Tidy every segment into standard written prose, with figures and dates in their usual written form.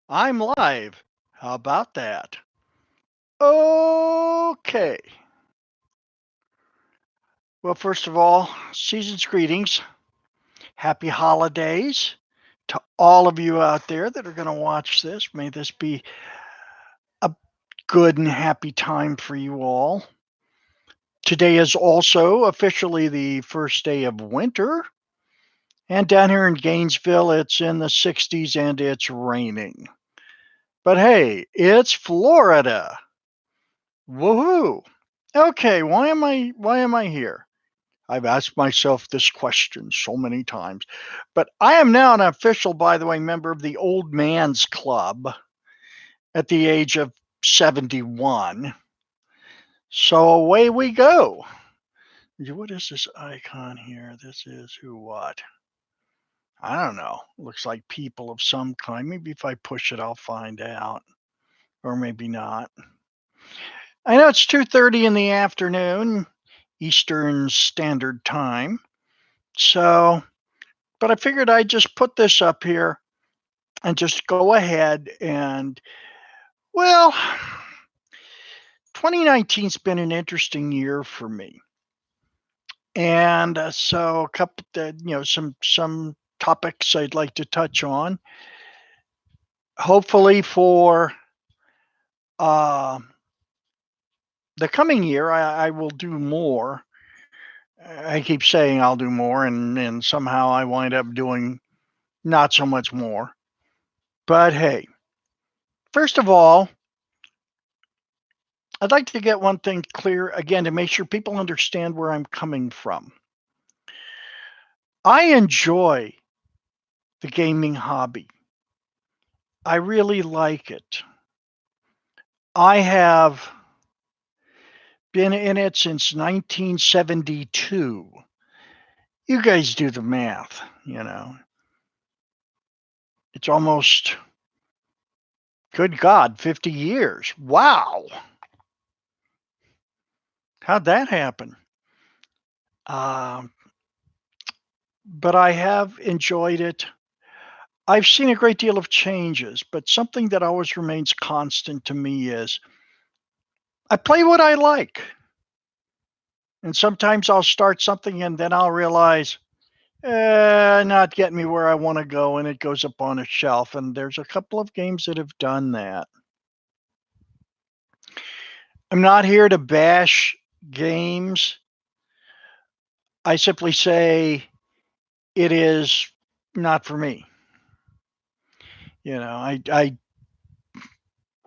I'm live. How about that? Okay. Well, first of all, season's greetings. Happy holidays to all of you out there that are going to watch this. May this be a good and happy time for you all. Today is also officially the first day of winter. And down here in Gainesville, it's in the 60s and it's raining. But hey, it's Florida. Woohoo. Okay, why am I here? I've asked myself this question so many times. But I am now an official, by the way, member of the Old Man's Club at the age of 71. So away we go. What is this icon here? This is who what? I don't know. Looks like people of some kind. Maybe if I push it, I'll find out. Or maybe not. I know it's 2:30 in the afternoon, Eastern Standard Time. So but I figured I'd just put this up here and just go ahead and, well, 2019's been an interesting year for me. And so a couple, some topics I'd like to touch on. Hopefully for uh, the coming year, I will do more. I keep saying I'll do more, and somehow I wind up doing not so much more. But hey, first of all, I'd like to get one thing clear again to make sure people understand where I'm coming from. I enjoy the gaming hobby. I really like it. I have been in it since 1972. You guys do the math, you know. It's almost, good God, 50 years. Wow. How'd that happen? Um, but I have enjoyed it. I've seen a great deal of changes, but something that always remains constant to me is I play what I like. And sometimes I'll start something and then I'll realize, not getting me where I want to go, and it goes up on a shelf. And there's a couple of games that have done that. I'm not here to bash games. I simply say it is not for me. I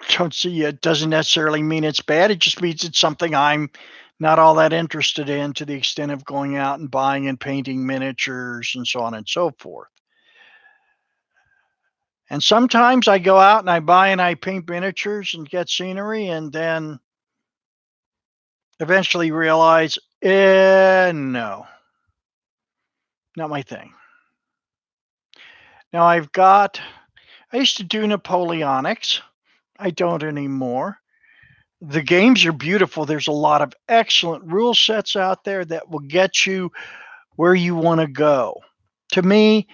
don't see it doesn't necessarily mean it's bad. It just means it's something I'm not all that interested in to the extent of going out and buying and painting miniatures and so on and so forth. And sometimes I go out and I buy and I paint miniatures and get scenery and then eventually realize, no, not my thing. Now I used to do Napoleonics. I don't anymore. The games are beautiful. There's a lot of excellent rule sets out there that will get you where you want to go. To me,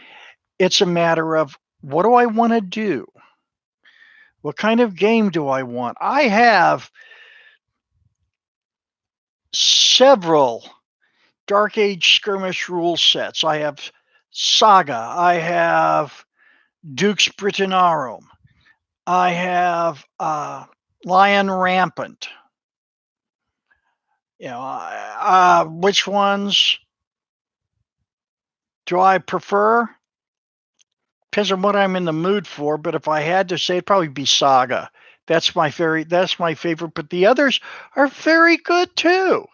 it's a matter of what do I want to do? What kind of game do I want? I have several Dark Age skirmish rule sets. I have Saga. I have Dux Britannarum. I have Lion Rampant. Which ones do I prefer? Depends on what I'm in the mood for. But if I had to say, it'd probably be Saga. That's my favorite. But the others are very good too.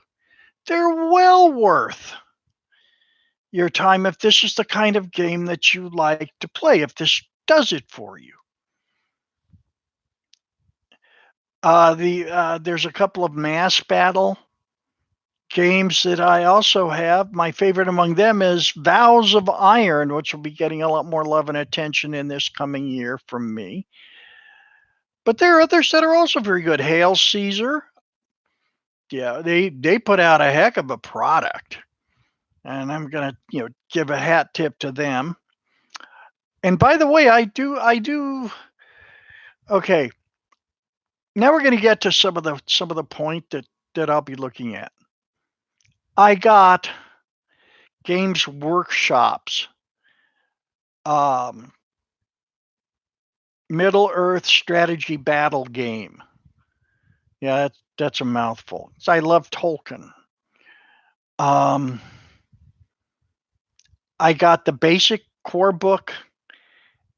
They're well worth your time if this is the kind of game that you like to play, if this does it for you. There's a couple of mass battle games that I also have. My favorite among them is Vows of Iron, which will be getting a lot more love and attention in this coming year from me. But there are others that are also very good. Hail Caesar. Yeah, they put out a heck of a product. And I'm gonna, give a hat tip to them. And by the way, I do Okay, now we're going to get to some of the point that I'll be looking at. I got Games Workshop's um, Middle Earth strategy battle game. Yeah, that's a mouthful. So I love Tolkien. Um, I got the basic core book,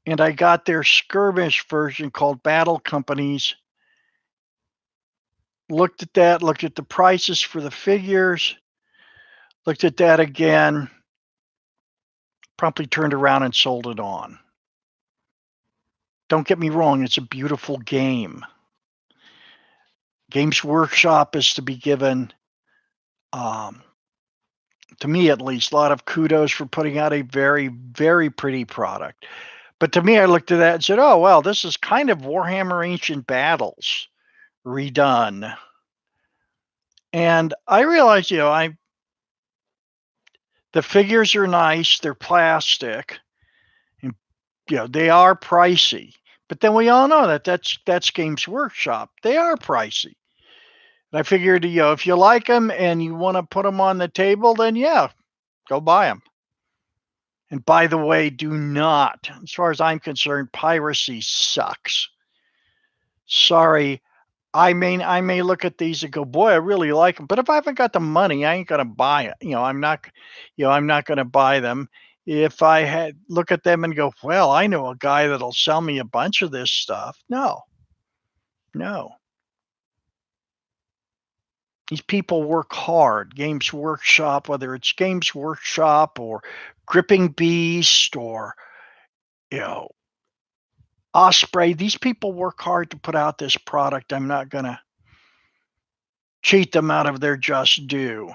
and I got their skirmish version called Battle Companies. Looked at that, looked at the prices for the figures, looked at that again, promptly turned around and sold it on. Don't get me wrong, it's a beautiful game. Games Workshop is to be given, um, to me at least, a lot of kudos for putting out a very, very pretty product. But to me, I looked at that and said, oh, well, this is kind of Warhammer Ancient Battles redone. And I realized, the figures are nice, they're plastic, and they are pricey. But then we all know that's Games Workshop. They are pricey. And I figured, if you like them and you want to put them on the table, then yeah, go buy them. And by the way, do not, as far as I'm concerned, piracy sucks. Sorry, I may look at these and go, boy, I really like them. But if I haven't got the money, I ain't gonna buy it. I'm not gonna buy them. If I had look at them and go, well, I know a guy that'll sell me a bunch of this stuff. No, no. These people work hard. Games Workshop, whether it's Games Workshop or Gripping Beast or you know Osprey, these people work hard to put out this product. I'm not gonna cheat them out of their just due.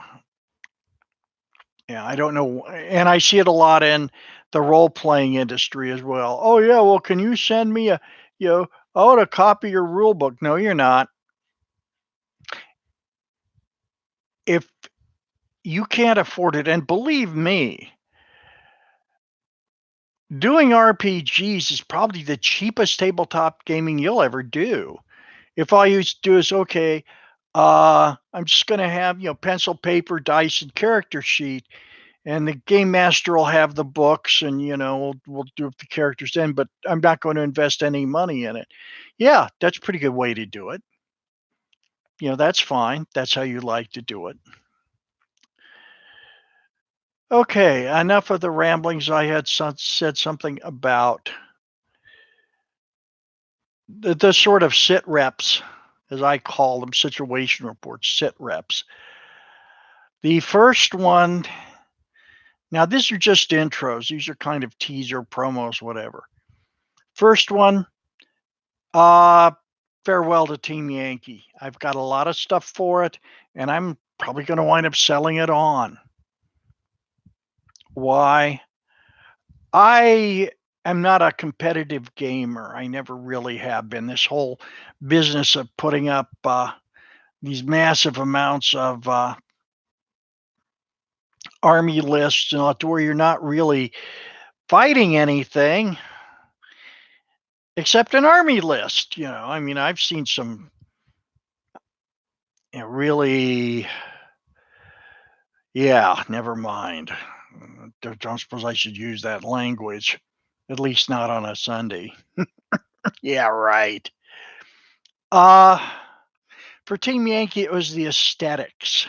Yeah, I don't know, and I see it a lot in the role playing industry as well. Oh yeah, well, can you send me you know, I want to copy your rule book. No, you're not. If you can't afford it, and believe me, doing RPGs is probably the cheapest tabletop gaming you'll ever do. If all you do is okay, I'm just going to have pencil, paper, dice, and character sheet, and the game master will have the books, and we'll do the characters in, but I'm not going to invest any money in it. Yeah, that's a pretty good way to do it. That's fine. That's how you like to do it. Okay, enough of the ramblings. I had said something about the sort of sit reps, as I call them, situation reports, sit reps. The first one, now these are just intros. These are kind of teaser promos, whatever. First one, uh, farewell to Team Yankee. I've got a lot of stuff for it, and I'm probably going to wind up selling it on. Why? I am not a competitive gamer. I never really have been. This whole business of putting up these massive amounts of army lists and all to where you're not really fighting anything except an army list. I mean, I've seen some really, yeah, never mind. Don't suppose I should use that language, at least not on a Sunday. Yeah, right. Uh, for Team Yankee, it was the aesthetics,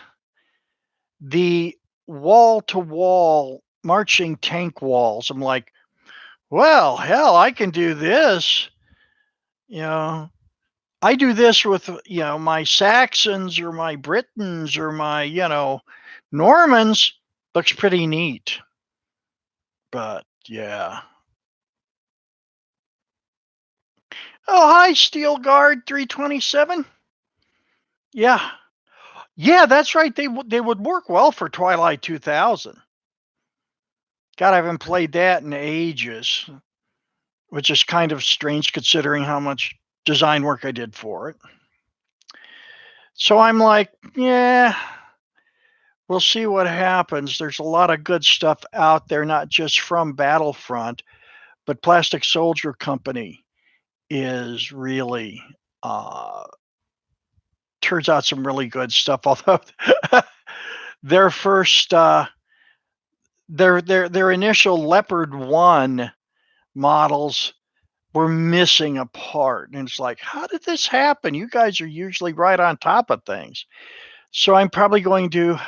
the wall to wall marching tank walls. I'm like, well, hell, I can do this. You know, I do this with, my Saxons or my Britons or my, Normans. Looks pretty neat. But yeah. Oh, hi, Steel Guard 327. Yeah. Yeah, that's right. They would work well for Twilight 2000. God, I haven't played that in ages, which is kind of strange considering how much design work I did for it. So I'm like, yeah, we'll see what happens. There's a lot of good stuff out there, not just from Battlefront, but Plastic Soldier Company is really uh, turns out some really good stuff. Although their first their initial Leopard 1 models were missing a part, and it's like, how did this happen? You guys are usually right on top of things. So I'm probably going to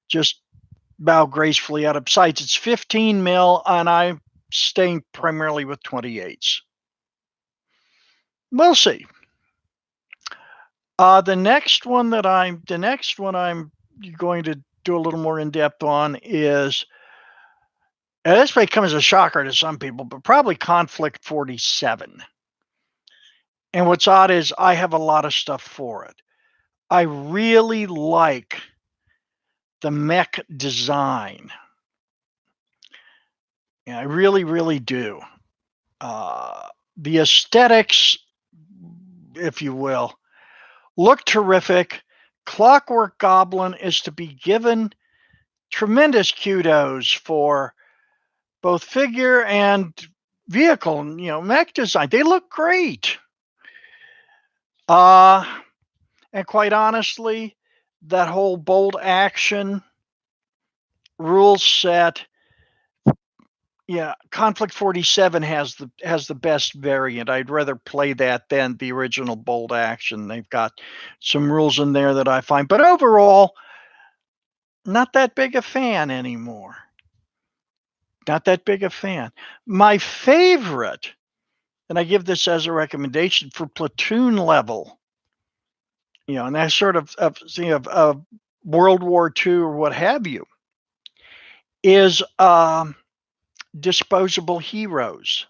just bow gracefully out of sight. It's 15 mil, and I'm staying primarily with 28s. We'll see. The next one I'm going to do a little more in depth on is, and this may come as a shocker to some people, but probably Conflict 47. And what's odd is I have a lot of stuff for it. I really like the mech design. Yeah, I really, really do. The aesthetics, if you will, look terrific. Clockwork Goblin is to be given tremendous kudos for both figure and vehicle, mech design. They look great. Uh, and quite honestly, that whole bold action rule set, yeah, Conflict 47 has the best variant. I'd rather play that than the original bold action. They've got some rules in there that I find, but overall, not that big a fan anymore. Not that big a fan. My favorite, and I give this as a recommendation for platoon level, and that sort of World War II or what have you, is Disposable Heroes,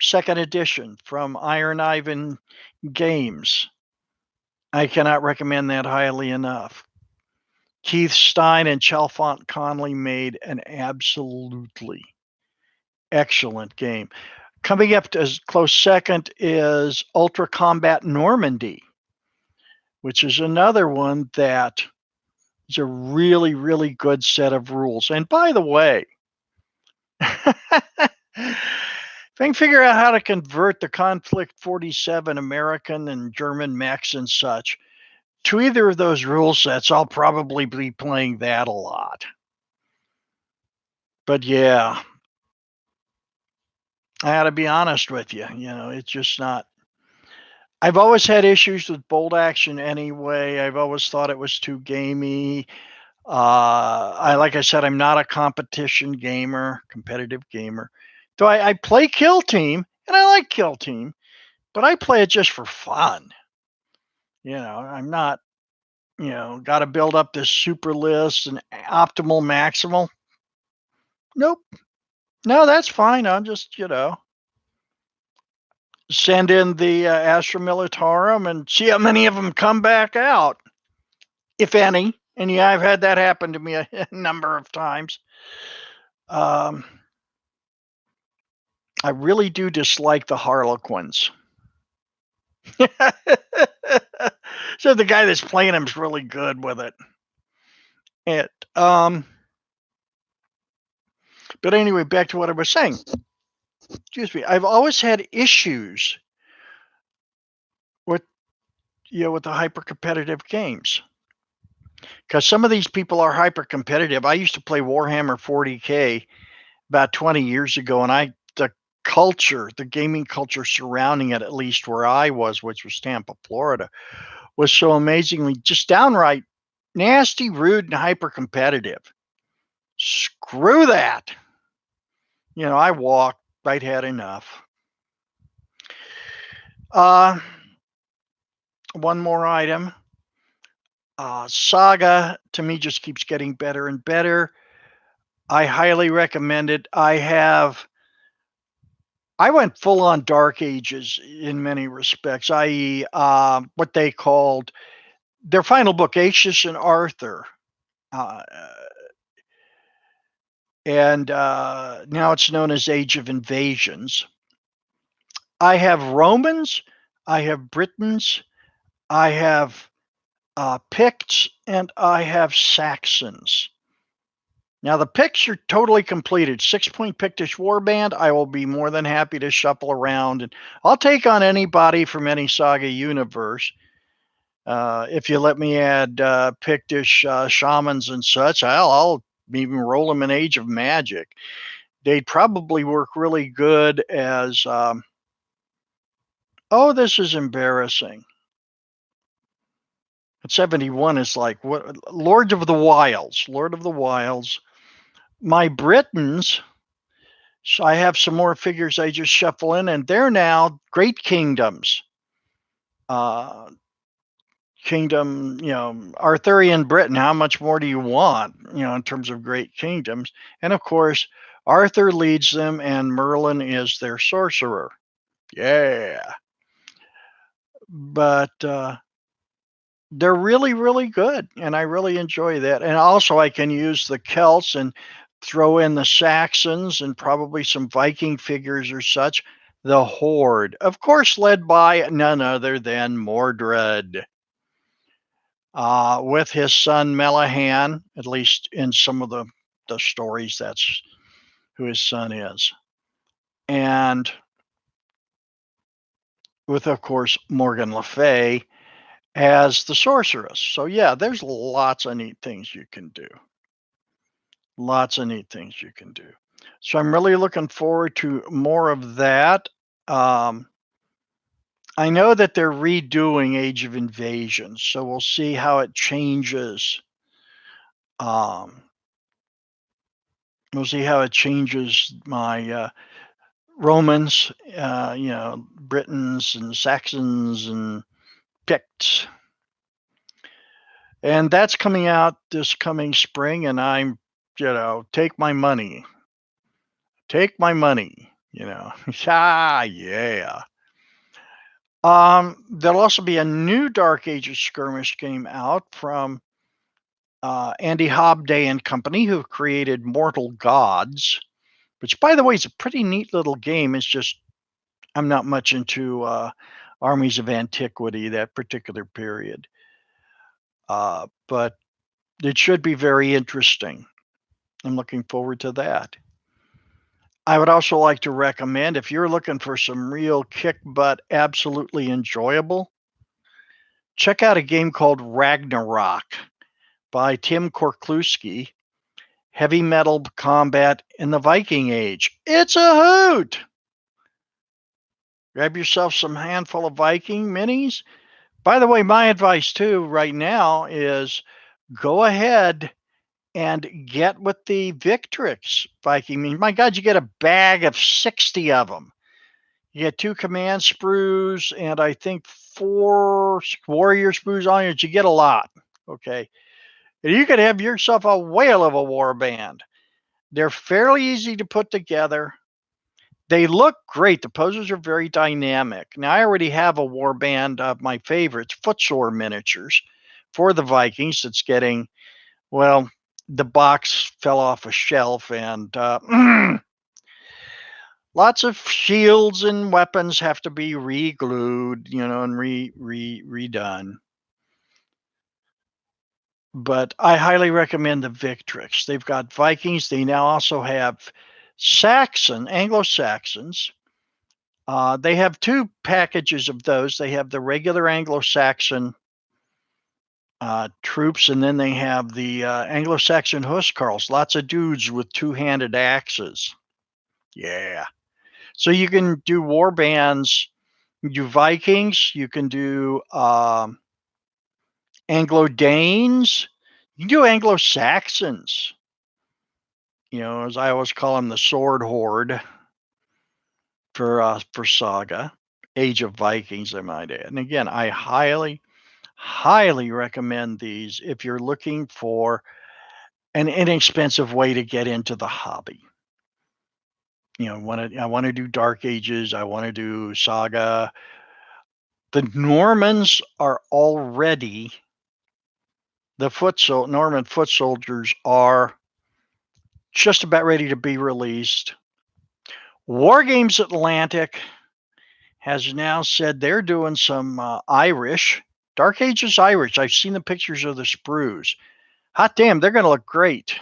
second edition from Iron Ivan Games. I cannot recommend that highly enough. Keith Stein and Chalfont Conley made an absolutely excellent game. Coming up as close second is Ultra Combat Normandy, which is another one that is a really, really good set of rules. And by the way, if I can figure out how to convert the Conflict 47 American and German mechs and such to either of those rule sets, I'll probably be playing that a lot. But yeah, I got to be honest with you. It's just not. I've always had issues with bolt action anyway. I've always thought it was too gamey. Like I said, I'm not a competitive gamer. Though I play Kill Team, and I like Kill Team, but I play it just for fun. I'm not, got to build up this super list and optimal maximal. Nope. No, that's fine. I'm just, send in the Astra Militarum and see how many of them come back out, if any. And yeah, I've had that happen to me a number of times. I really do dislike the Harlequins. So the guy that's playing him's really good with it. But anyway, back to what I was saying. Excuse me. I've always had issues with with the hyper competitive games, because some of these people are hyper competitive. I used to play Warhammer 40K about 20 years ago, and the gaming culture surrounding it, at least where I was, which was Tampa, Florida, was so amazingly just downright nasty, rude, and hyper competitive. Screw that. I walked. I'd had enough. One more item. Saga, to me, just keeps getting better and better. I highly recommend it. I went full on Dark Ages in many respects, i.e., what they called their final book, Aetius and Arthur. And now it's known as Age of Invasions. I have Romans, I have Britons, I have Picts, and I have Saxons. Now the picks are totally completed. 6-point Pictish Warband. I will be more than happy to shuffle around, and I'll take on anybody from any Saga universe. If you let me add Pictish shamans and such, I'll even roll them in Age of Magic. They'd probably work really good as. Oh, this is embarrassing. 71 is like what? Lord of the Wilds. Lord of the Wilds. My Britons. So I have some more figures I just shuffle in, and they're now great kingdoms. Uh, Kingdom, Arthurian Britain. How much more do you want, in terms of great kingdoms? And of course, Arthur leads them, and Merlin is their sorcerer. Yeah. But they're really, really good, and I really enjoy that. And also, I can use the Celts and throw in the Saxons and probably some Viking figures or such. The Horde, of course, led by none other than Mordred, with his son Melahan. At least in some of the stories, that's who his son is, and with, of course, Morgan Le Fay as the sorceress. So yeah, there's lots of neat things you can do. Lots of neat things you can do. So I'm really looking forward to more of that. Um, I know that they're redoing Age of Invasion, so we'll see how it changes. Um, we'll see how it changes my Romans, Britons and Saxons and Picts. And that's coming out this coming spring, and I'm, take my money. Take my money, Ah, yeah. There'll also be a new Dark Ages skirmish game out from Andy Hobday and company, who created Mortal Gods, which, by the way, is a pretty neat little game. It's just I'm not much into Armies of Antiquity, that particular period, but it should be very interesting. I'm looking forward to that. I would also like to recommend, if you're looking for some real kick butt, absolutely enjoyable, check out a game called Ragnarok by Tim Korkluski. Heavy metal combat in the Viking Age. It's a hoot. Grab yourself some handful of Viking minis. By the way, my advice too right now is go ahead and get with the Victrix Viking mini. My God, you get a bag of 60 of them. You get 2 command sprues and I think 4 warrior sprues on it. You get a lot. Okay. And you could have yourself a whale of a war band. They're fairly easy to put together. They look great. The poses are very dynamic. Now, I already have a war band of my favorites, Footsore miniatures, for the Vikings. It's getting, well, the box fell off a shelf, and lots of shields and weapons have to be re-glued, and redone. But I highly recommend the Victrix. They've got Vikings. They now also have Anglo-Saxons. They have 2 packages of those. They have the regular Anglo-Saxon troops, and then they have the Anglo-Saxon Huskarls. Lots of dudes with 2-handed axes. Yeah. So you can do war bands. You do Vikings. You can do Anglo-Danes. You can do Anglo-Saxons. As I always call them, the Sword Horde for Saga, Age of Vikings, I might add. And again, I highly, highly recommend these if you're looking for an inexpensive way to get into the hobby. I want to do Dark Ages. I want to do Saga. The Normans are already Norman foot soldiers are just about ready to be released. War Games Atlantic has now said they're doing some Irish, Dark Ages Irish. I've seen the pictures of the sprues. Hot damn, they're going to look great.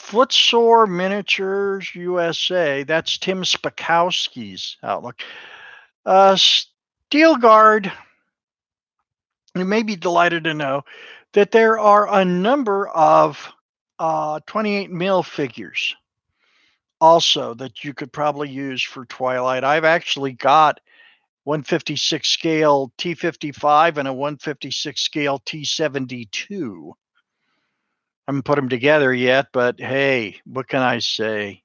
Footsore Miniatures USA. That's Tim Spakowski's outlook. Steel Guard, you may be delighted to know that there are a number of 28 mil figures also that you could probably use for Twilight. I've actually got 156 scale T55 and a 156 scale T72. I haven't put them together yet, but hey, what can I say?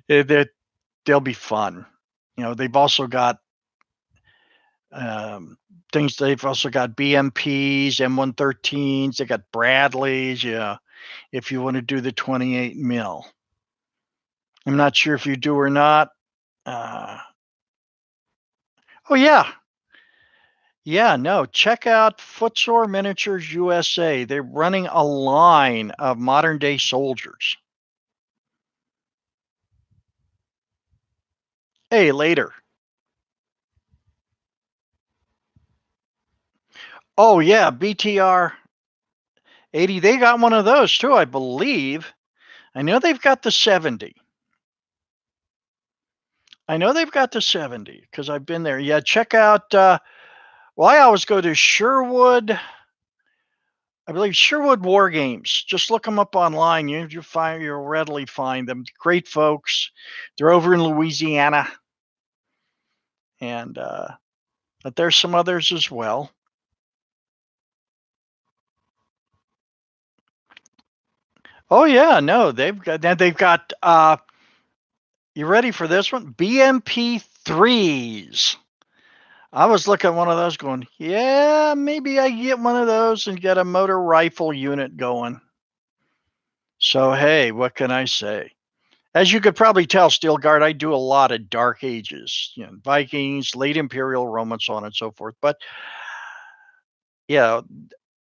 They'll be fun. They've also got things. They've also got BMPs, M113s. They got Bradleys. Yeah, if you want to do the 28 mil. I'm not sure if you do or not. Oh yeah, yeah. No, check out Footsore Miniatures USA. They're running a line of modern day soldiers. Hey, later. Oh yeah, BTR 80. They got one of those too, I believe. I know they've got the 70. I know they've got the 70 because I've been there. Yeah, check out. Well, I always go to Sherwood. I believe Sherwood War Games. Just look them up online. You'll readily find them. Great folks. They're over in Louisiana, and but there's some others as well. Oh yeah, no, they've got. You ready for this one? BMP threes. I was looking at one of those, going, yeah, maybe I get one of those and get a motor rifle unit going. So hey, what can I say? As you could probably tell, Steel Guard, I do a lot of Dark Ages, Vikings, late Imperial, Roman, so on and so forth. But yeah,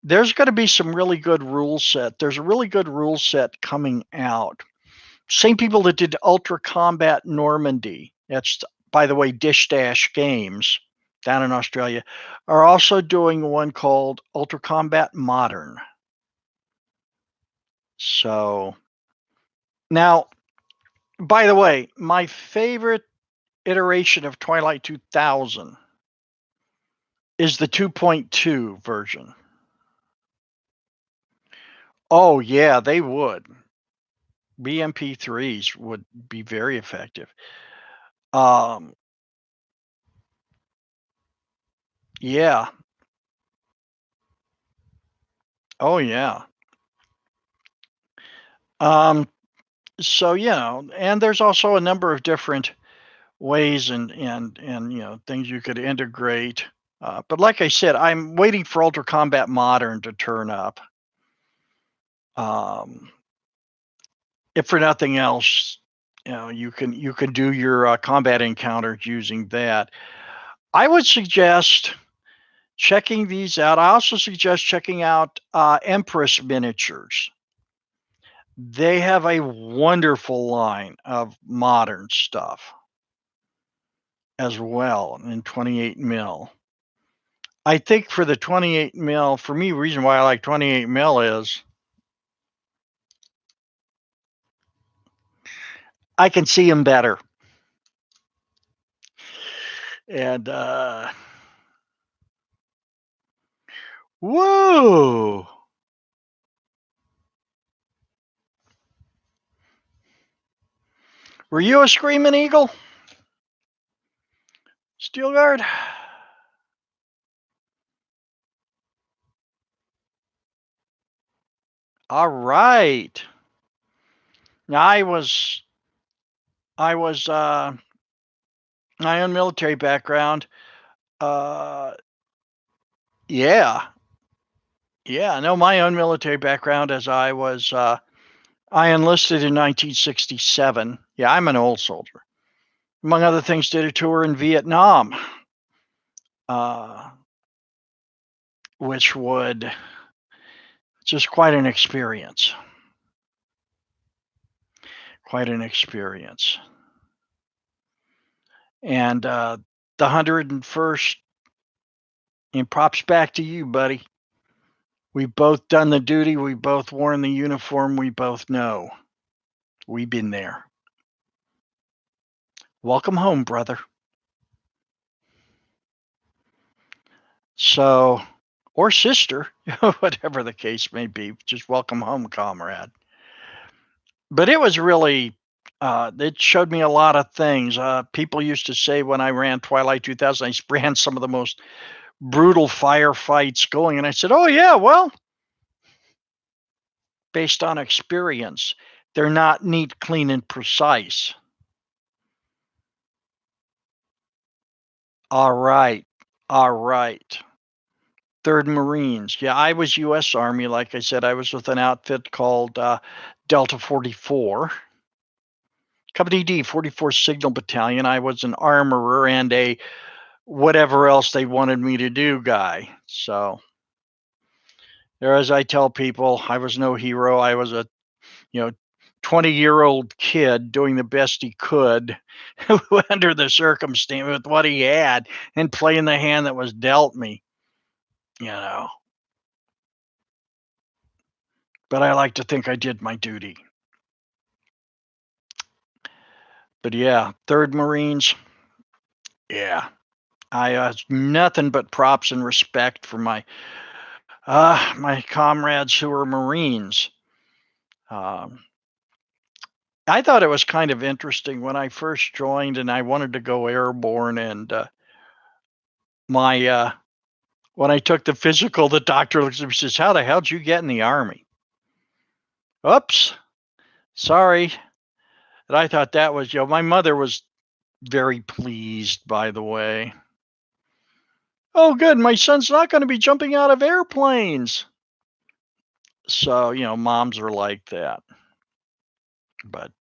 there's going to be some really good rule set. There's a really good rule set coming out. Same people that did Ultra Combat Normandy. That's, by the way, Dish Dash Games down in Australia, are also doing one called Ultra Combat Modern. So now, by the way, my favorite iteration of Twilight 2000 is the 2.2 version. Oh yeah, they would. BMP3s would be very effective. Yeah. Oh yeah. So and there's also a number of different ways and things you could integrate. But like I said, I'm waiting for Ultra Combat Modern to turn up. If for nothing else, you can do your combat encounters using that. I would suggest checking these out. I also suggest checking out Empress Miniatures. They have a wonderful line of modern stuff as well in 28 mil. I think for the 28 mil, for me, reason why I like 28 mil is I can see them better. And whoa. Were you a screaming eagle? Steel Guard? All right. Now I was my own military background. Uh yeah. Yeah, I know my own military background as I enlisted in 1967. Yeah, I'm an old soldier. Among other things, did a tour in Vietnam, uh, which would just quite an experience. Quite an experience. And the 101st, and props back to you, buddy. We both done the duty, we both worn the uniform, we both know. We've been there. Welcome home, brother. So, or sister, whatever the case may be, just welcome home, comrade. But it was really, it showed me a lot of things. People used to say when I ran Twilight 2000, I ran some of the most brutal firefights going. And I said, oh, yeah, well, based on experience, they're not neat, clean, and precise. All right. All right. 3rd Marines. Yeah, I was US Army. Like I said, I was with an outfit called Delta 44. Company D, 44 Signal Battalion. I was an armorer and a whatever else they wanted me to do guy. So, there, as I tell people, I was no hero. I was a, you know, 20-year-old kid doing the best he could under the circumstance with what he had and playing the hand that was dealt me, you know. But I like to think I did my duty. But yeah, 3rd Marines, yeah. I nothing but props and respect for my comrades who were Marines. Um, I thought it was kind of interesting when I first joined and I wanted to go airborne and my when I took the physical, the doctor looks at me and says, "How the hell did you get in the army?" Oops, sorry. And I thought that was, my mother was very pleased, by the way. Oh, good. My son's not going to be jumping out of airplanes. So, moms are like that. But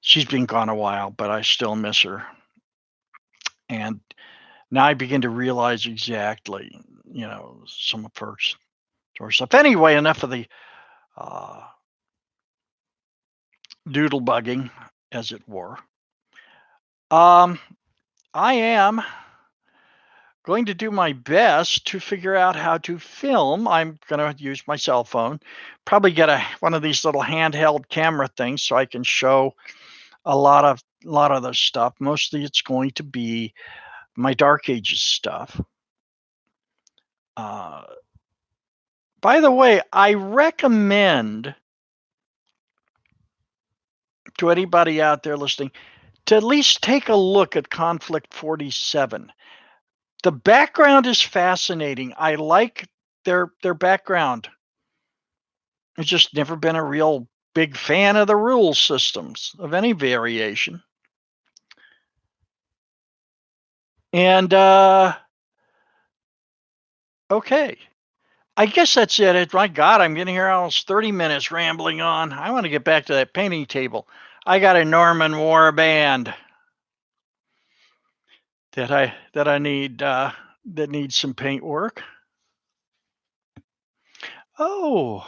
she's been gone a while, but I still miss her. And now I begin to realize exactly, some of her stuff. Anyway, enough of the uh, doodle bugging, as it were. Um, I am going to do my best to figure out how to film. I'm going to use my cell phone, probably get one of these little handheld camera things so I can show a lot of the stuff. Mostly it's going to be my Dark Ages stuff. Uh, by the way, I recommend to anybody out there listening to at least take a look at Conflict 47. The background is fascinating. I like their background. I've just never been a real big fan of the rule systems of any variation. And okay. I guess that's it. My God, I'm getting here almost 30 minutes rambling on. I want to get back to that painting table. I got a Norman War band that I need that needs some paint work. Oh.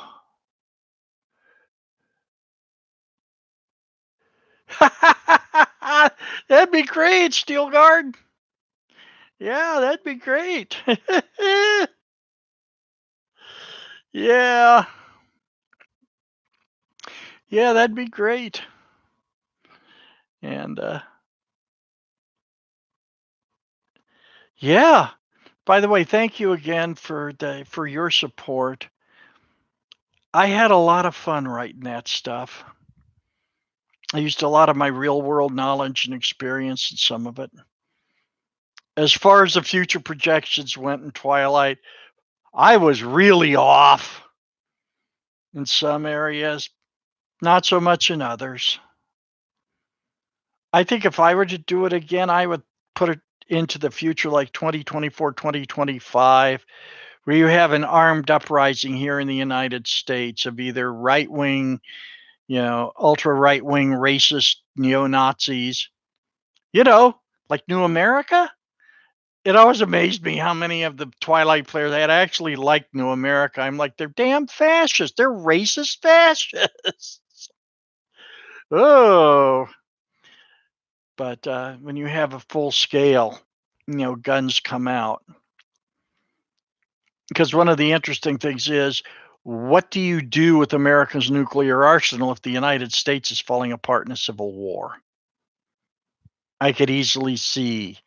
That'd be great, Steel Guard. Yeah, that'd be great. Yeah. Yeah, that'd be great. And yeah. By the way, thank you again for your support. I had a lot of fun writing that stuff. I used a lot of my real world knowledge and experience in some of it. As far as the future projections went in Twilight, I was really off in some areas, not so much in others. I think if I were to do it again, I would put it into the future like 2024, 2025, where you have an armed uprising here in the United States of either right wing, ultra right wing racist neo Nazis, you know, like New America. It always amazed me how many of the Twilight players had actually liked New America. I'm like, they're damn fascists. They're racist fascists. Oh, but when you have a full scale, guns come out. Because one of the interesting things is, what do you do with America's nuclear arsenal if the United States is falling apart in a civil war? I could easily see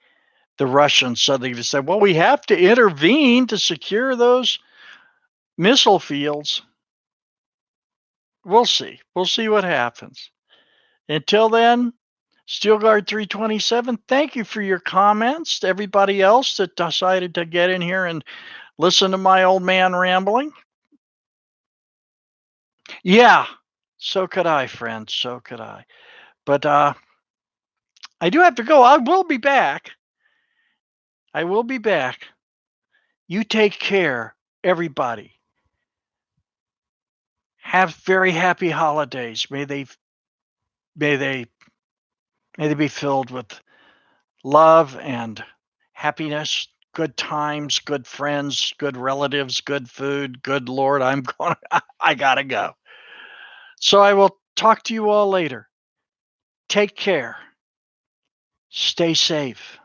the Russians suddenly to say, well, we have to intervene to secure those missile fields. We'll see. We'll see what happens. Until then, Steelguard 327, thank you for your comments. To everybody else that decided to get in here and listen to my old man rambling. Yeah, so could I, friends. So could I. But I do have to go. I will be back. I will be back. You take care, everybody. Have very happy holidays. May they may they be filled with love and happiness, good times, good friends, good relatives, good food, good Lord, I'm going I got to go. So I will talk to you all later. Take care. Stay safe.